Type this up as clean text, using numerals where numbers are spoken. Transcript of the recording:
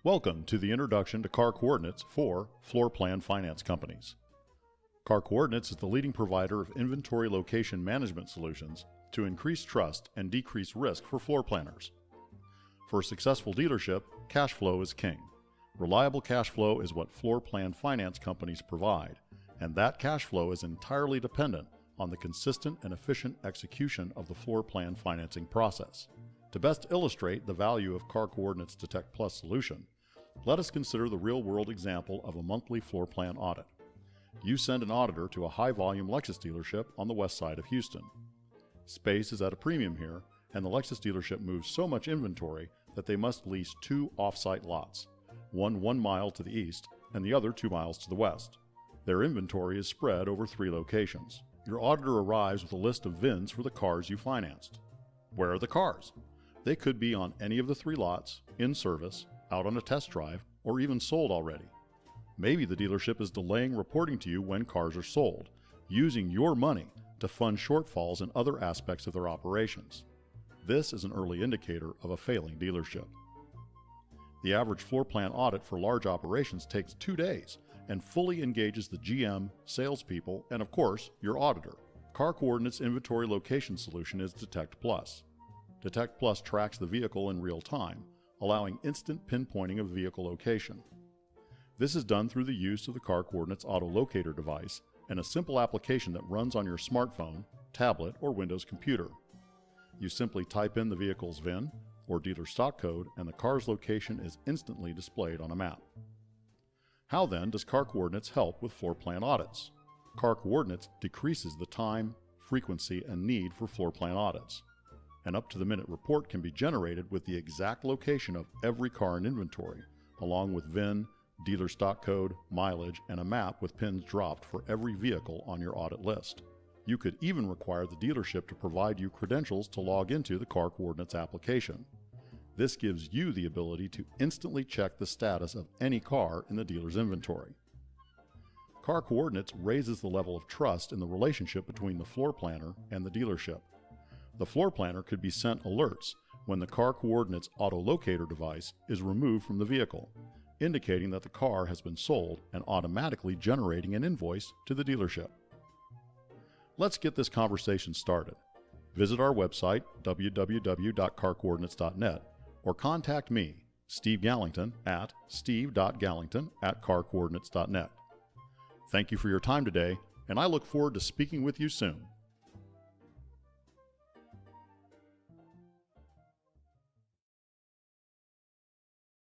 Welcome to the introduction to car coordinates for floor plan finance companies. Car Coordinates is the leading provider of inventory location management solutions to increase trust and decrease risk for floor planners. For a successful dealership, cash flow is king. Reliable cash flow is what floor plan finance companies provide, and that cash flow is entirely dependent on the consistent and efficient execution of the floor plan financing process. To best illustrate the value of Car Coordinates Detect Plus solution, let us consider the real-world example of a monthly floor plan audit. You send an auditor to a high-volume Lexus dealership on the west side of Houston. Space is at a premium here, and the Lexus dealership moves so much inventory that they must lease two off-site lots, one 1 mile to the east and the other 2 miles to the west. Their inventory is spread over 3 locations. Your auditor arrives with a list of VINs for the cars you financed. Where are the cars? They could be on any of the 3 lots, in service, out on a test drive, or even sold already. Maybe the dealership is delaying reporting to you when cars are sold, using your money to fund shortfalls in other aspects of their operations. This is an early indicator of a failing dealership. The average floor plan audit for large operations takes 2 days and fully engages the GM, salespeople, and of course, your auditor. Car Coordinates Inventory Location Solution is Detect Plus. Detect Plus tracks the vehicle in real time, allowing instant pinpointing of vehicle location. This is done through the use of the Car Coordinates Auto Locator device and a simple application that runs on your smartphone, tablet, or Windows computer. You simply type in the vehicle's VIN or dealer stock code and the car's location is instantly displayed on a map. How then does Car Coordinates help with floor plan audits? Car Coordinates decreases the time, frequency, and need for floor plan audits. An up-to-the-minute report can be generated with the exact location of every car in inventory, along with VIN, dealer stock code, mileage, and a map with pins dropped for every vehicle on your audit list. You could even require the dealership to provide you credentials to log into the Car Coordinates application. This gives you the ability to instantly check the status of any car in the dealer's inventory. Car Coordinates raises the level of trust in the relationship between the floor planner and the dealership. The floor planner could be sent alerts when the Car Coordinates Auto Locator device is removed from the vehicle, indicating that the car has been sold and automatically generating an invoice to the dealership. Let's get this conversation started. Visit our website, www.carcoordinates.net, or contact me, Steve Gallington, at steve.gallington@carcoordinates.net. Thank you for your time today, and I look forward to speaking with you soon.